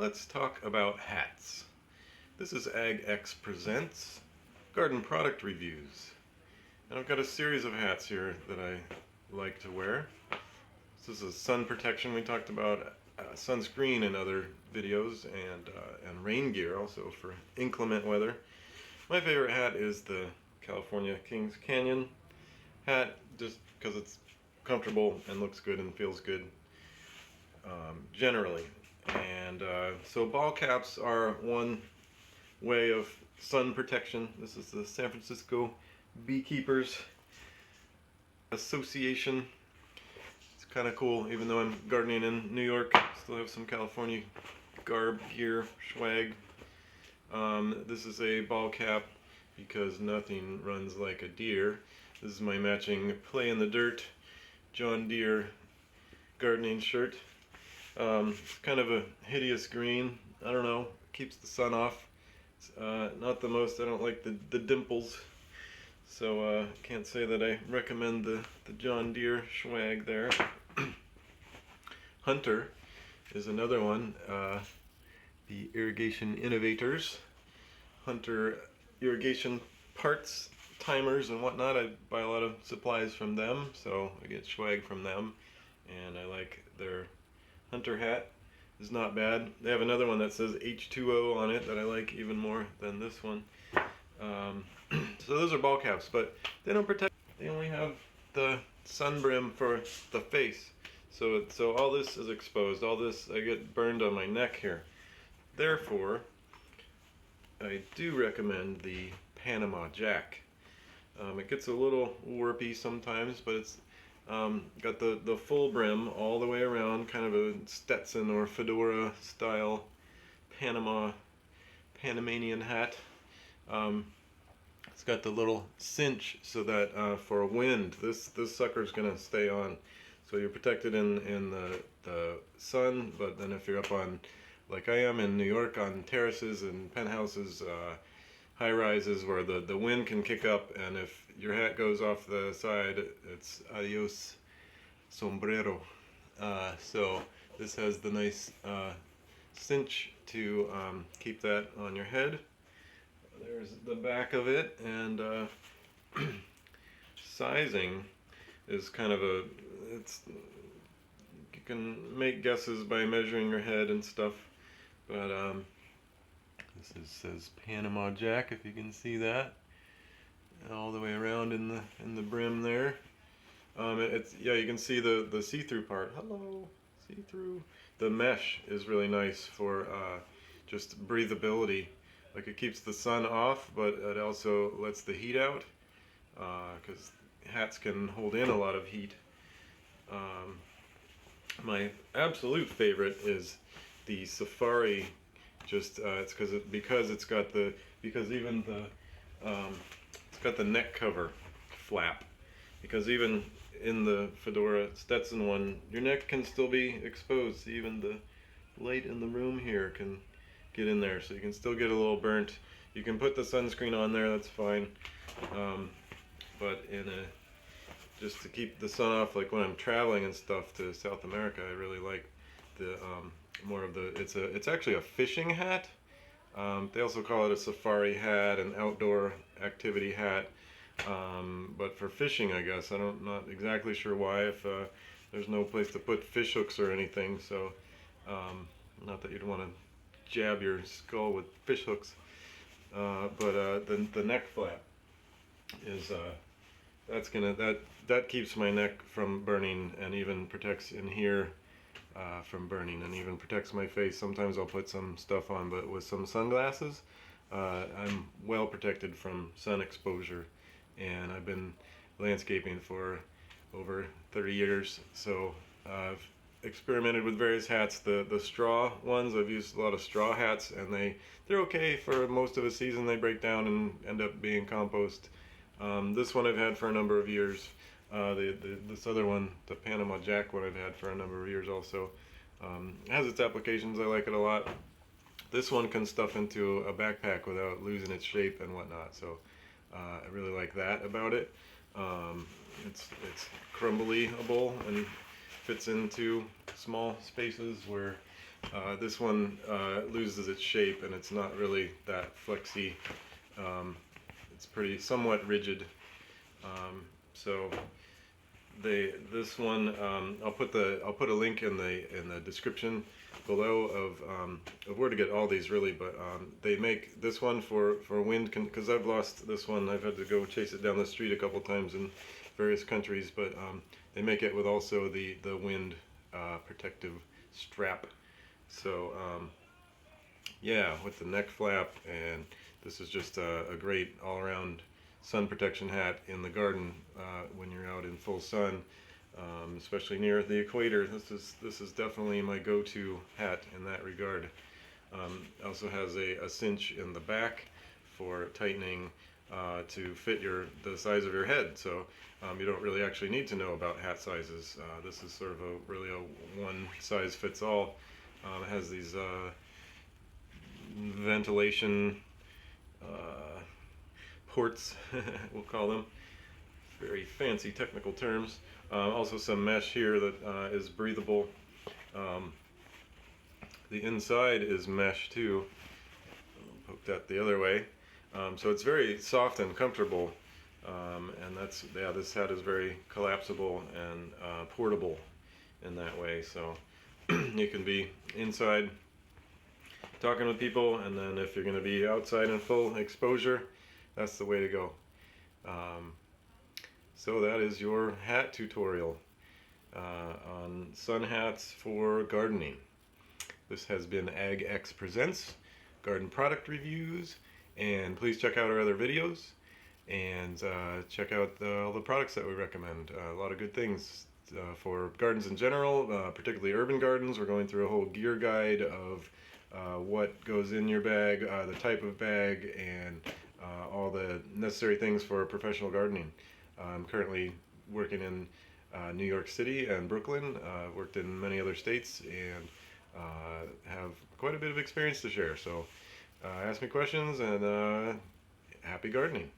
Let's talk about hats. This is AgX Presents Garden Product Reviews. And I've got a series of hats here that I like to wear. This is sun protection. We talked about sunscreen in other videos, and rain gear also for inclement weather. My favorite hat is the California Kings Canyon hat, just because it's comfortable and looks good and feels good generally. And so ball caps are one way of sun protection. This is the San Francisco Beekeepers Association. It's kind of cool, even though I'm gardening in New York, still have some California garb gear, swag. This is a ball cap because nothing runs like a Deere. This is my matching Play in the Dirt John Deere gardening shirt. It's kind of a hideous green. I don't know, keeps the sun off. It's not the most, I don't like the dimples. So can't say that I recommend the John Deere swag there. Hunter is another one. The Irrigation Innovators. Hunter irrigation parts, timers and whatnot. I buy a lot of supplies from them, so I get swag from them. And I like their Hunter hat. Is not bad. They have another one that says H2O on it that I like even more than this one. So those are ball caps, but they don't protect. They only have the sunbrim for the face. So all this is exposed. All this, I get burned on my neck here. Therefore, I do recommend the Panama Jack. It gets a little warpy sometimes, but it's got the full brim all the way around, kind of a Stetson or Fedora style Panamanian hat. It's got the little cinch so that for wind, this sucker's gonna stay on. So you're protected in the sun, but then if you're up on, like I am in New York, on terraces and penthouses, high rises where the wind can kick up, and if your hat goes off the side, it's adios sombrero. So this has the nice cinch to keep that on your head. There's the back of it, and sizing is kind of you can make guesses by measuring your head and stuff, but says Panama Jack, if you can see that, all the way around in the brim there. Yeah, you can see the see-through part. Hello, see-through. The mesh is really nice for just breathability. Like, it keeps the sun off, but it also lets the heat out, because hats can hold in a lot of heat. My absolute favorite is the Safari. Just it's because it's got even it's got the neck cover flap. Because even in the Fedora Stetson one, your neck can still be exposed. Even the light in the room here can get in there, so you can still get a little burnt. You can put the sunscreen on there, that's fine. But just to keep the sun off, like when I'm traveling and stuff to South America, I really like the more of the. It's actually a fishing hat. They also call it a safari hat, an outdoor activity hat. But for fishing, I guess. I'm not exactly sure why, if there's no place to put fish hooks or anything, so not that you'd want to jab your skull with fish hooks, but the neck flap is that keeps my neck from burning, and even protects in here from burning, and even protects my face. Sometimes I'll put some stuff on, but with some sunglasses, I'm well protected from sun exposure. And I've been landscaping for over 30 years, so I've experimented with various hats. The straw ones, I've used a lot of straw hats, and they're okay for most of the season. They break down and end up being compost. This one I've had for a number of years. This other one, the Panama Jack one, I've had for a number of years also. It has its applications. I like it a lot. This one can stuff into a backpack without losing its shape and whatnot, so I really like that about it. It's crumblyable and fits into small spaces where This one loses its shape and it's not really that flexy. It's pretty somewhat rigid. So this one I'll put a link in the description below of where to get all these really, but they make this one for wind, because I've lost this one. I've had to go chase it down the street a couple times in various countries, but they make it with also the wind protective strap. So yeah, with the neck flap, and this is just a great all-around sun protection hat in the garden when you're out in full sun, especially near the equator. This is definitely my go-to hat in that regard. Also has a cinch in the back for tightening to fit the size of your head. So you don't really actually need to know about hat sizes. This is sort of really a one-size-fits-all. It has these ventilation ports, we'll call them. Very fancy technical terms. Also some mesh here that is breathable. The inside is mesh too. I'll poke that the other way. So it's very soft and comfortable. And this hat is very collapsible and portable in that way. So you can be inside talking with people, and then if you're going to be outside in full exposure, that's the way to go. So that is your hat tutorial on sun hats for gardening. This has been AgX Presents Garden Product Reviews, and please check out our other videos, and check out all the products that we recommend. A lot of good things for gardens in general, particularly urban gardens. We're going through a whole gear guide of what goes in your bag, the type of bag, and all the necessary things for professional gardening. I'm currently working in New York City and Brooklyn. Worked in many other states, and have quite a bit of experience to share. So ask me questions, and happy gardening.